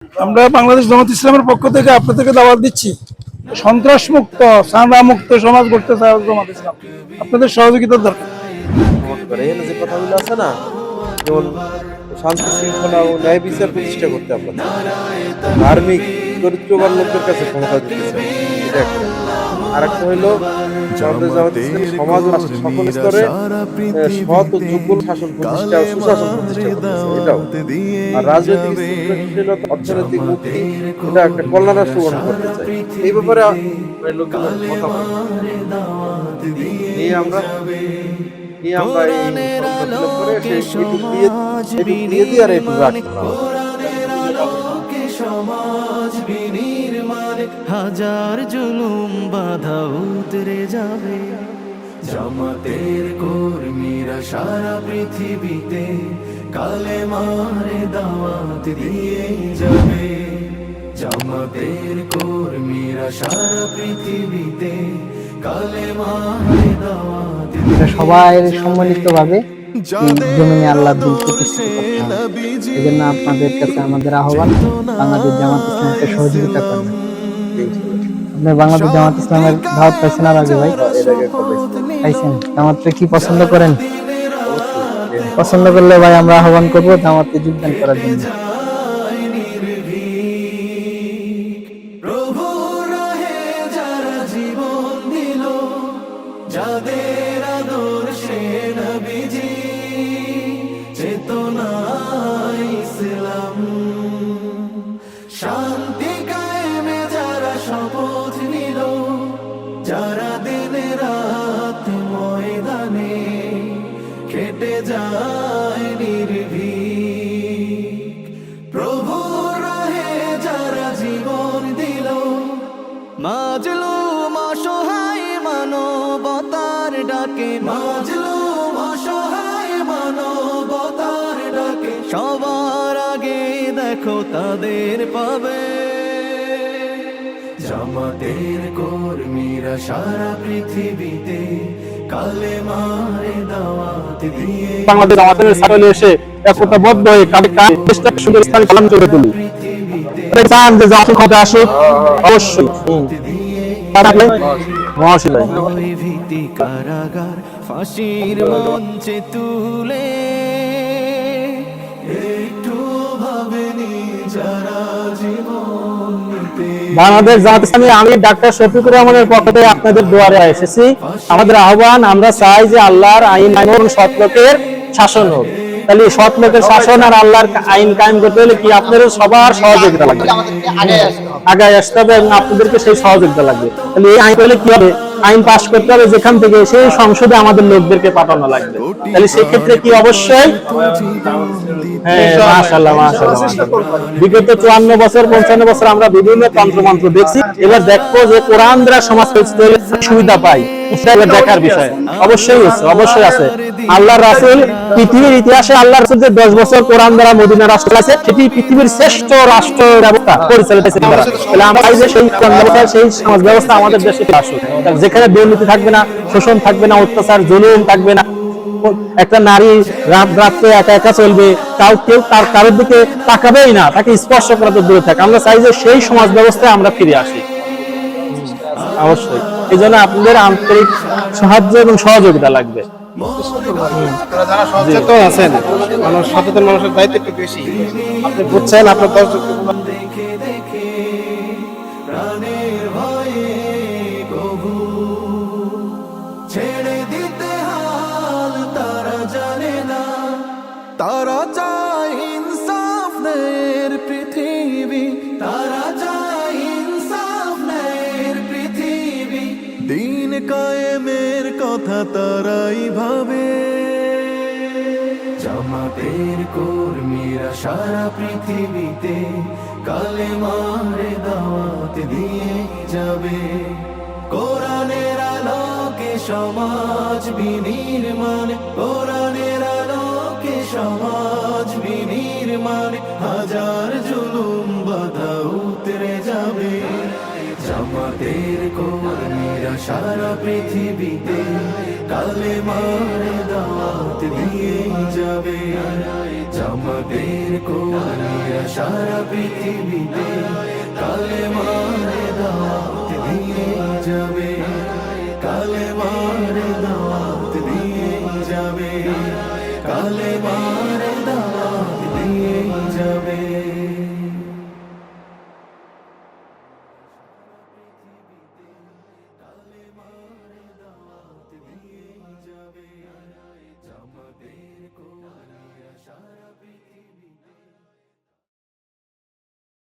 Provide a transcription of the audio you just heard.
আমরা বাংলাদেশ জামাত ইসলামের পক্ষ থেকে আপনাদেরকে দাওয়াত দিচ্ছি, সন্ত্রাস মুক্ত সাদা মুক্ত সমাজ করতে চায় জামাত ইসলাম। আপনাদের সহযোগিতার দরকার। এখানে যে কথাগুলো আছে না, যেমন শান্তি শৃঙ্খলা ও ন্যায় বিচার প্রতিষ্ঠা করতে আপনাদের ধার্মিক চরিত্রবান লোকদের কাছে ক্ষমতা দিতে চাই, এটা একটা। আর একটা হইলো আমাদের জামাত ইসলামী সমাজ ও রাষ্ট্রের সকল স্তরে সৎ ও যোগ্য শাসন প্রতিষ্ঠা ও সুশাসন প্রতিষ্ঠা করতে চাই, এটাও। আর রাজনৈতিক স্থিতিশীলতা, অর্থনৈতিক মুক্তি, এটা একটা কল্যাণ রাষ্ট্র গঠন করতে চাই। এই ব্যাপারে লোকজনের মতামত নিয়ে আমরা এই করে দিয়ে দিয়ে আর একটু রাখবো। সমাজ বিনির্মাণ হাজার জুলুম বাধা উতরে যাবে। জামাতের কর্মীরা সারা পৃথিবীতে কালেমার দাওয়াত দিয়ে যাবে। জামাতের কর্মীরা সারা পৃথিবীতে কালেমার দাওয়াত সবাই সম্মিলিতভাবে জমিনে আল্লাহর দিন প্রতিষ্ঠিত করতে হবে। এই জন্য আপনাদের কাছে আমাদের আহ্বান, বাংলাদেশ জামাত ইসলামকে সহযোগিতা করবেন। আপনি বাংলাদেশ জামাত ইসলামের দাওয়াত পাইছেন আর আগে ভাই? পাইছেন? জামাতকে কি পছন্দ করেন? পছন্দ করলে ভাই আমরা আহ্বান করবো জামাতে যোগদান করার জন্য। যাদের আদর্শে নবীজি চেতনা ইসলাম, শান্তি কায়েমে যারা শপথ নিল, যারা দিন রাত ময়দানে খেটে যায় নির্ভীক, প্রভুর রাহে যারা জীবন দিল, মাজলুম অসহায় মানবতার ডাকে, মাজলুম অসহায় মানবতার ডাকে, সবার আগে দেখো তাদের পাবে। জামাতের কর্মীরা সারা পৃথিবীতে কালেমার দাওয়াত দিয়ে বাংলাদেশ আমাদের সাইলে এসে একতাবদ্ধ হয়ে কাঁধে কাঁধ দেশটাকে সুন্দর স্থানে পালন করে তুলি। চান যে জাতীয় ক্ষমতা আসুক, অবশ্যই ভীতি কারাগার ফাঁসির মঞ্চে তুলে একটু ভাবেনি যারা জীবন নিতে। বাংলাদেশ জামাত ইসলামী আমি ডাক্তার শফিকুর রহমানের পক্ষ থেকে আপনাদের দুয়ারে এসেছি। আমাদের আহ্বান, আমরা চাই যে আল্লাহর আইন এবং সৎ লোকের শাসন হোক। তাহলে সৎ লোকের শাসন আর আল্লাহর আইন কায়েম করতে হলে কি আপনাদের সবার সহযোগিতা লাগবে, আগায় আসতে হবে এবং আপনাদেরকে সেই সহযোগিতা লাগবে। তাহলে এই আইন করলে কি হবে, আইন পাস করতে হবে যেখান থেকে সেই সংসদে আমাদের লোকদেরকে পাঠানো লাগবে। তাহলে সেক্ষেত্রে কি অবশ্যই মাশাআল্লাহ মাশাআল্লাহ বিগত 54 বছর 55 বছর আমরা বিভিন্ন তন্ত্রমন্ত্র দেখছি। এবার দেখবো যে কোরআন দ্বারা সমাজ সুবিধা পাই, এটা দেখার বিষয় অবশ্যই আছে। আল্লাহর রাসূল পৃথিবীর ইতিহাসে আল্লাহর রাসূল যে 10 বছর কোরআন দ্বারা মদিনা রাষ্ট্র আছে, সেটি পৃথিবীর শ্রেষ্ঠ রাষ্ট্র ব্যবস্থা পরিচালিত হয়েছে। তাহলে আমরা চাই যে সেই কোরআন ব্যবস্থা, সেই সমাজ ব্যবস্থা আমাদের দেশে আসুক, যেখানে দুর্নীতি থাকবে না, শোষণ থাকবে না, অত্যাচার জুলুম থাকবে না। একটা নারী রাত্রে একা একা চলবে, কেউ তার কারোর দিকে তাকাবেই না, তাকে স্পর্শ করা তো দূরে থাকে। আমরা চাই যে সেই সমাজ ব্যবস্থায় আমরা ফিরে আসি। অবশ্যই এই জন্য আপনাদের আন্তরিক সাহায্য এবং সহযোগিতা লাগবে। যারা সচেতন আছেন, সচেতন মানুষের দায়িত্ব একটু বেশি, আপনি বুঝছেন আপনার দর্শক দেখে দেখে প্রাণের ভয়ে কবু ছেড়ে দিতে হাল তারা জানে না। তারা চায় ইনসাফ ন্যায়ের পৃথিবী, তারা চায় ইনসাফ ন্যায়ের পৃথিবী, দিন কায়েমের কথা তারাই ভাবে। জামাতের কর্মীরা সারা পৃথিবীতে কালেমার দাওয়াত দিয়ে যাবে। কোরআনের আলোকে সমাজ বিনির্মাণ, কোরআনের আলোকে সমাজ বিনির্মাণ হাজার জুলুম বাধা উতরে যাবে। জামাতের কর্মীরা সারা পৃথিবীতে কালেমার দাওয়াত দিয়ে যাবে। আমাদের কর্মীরা সারা পৃথিবীতে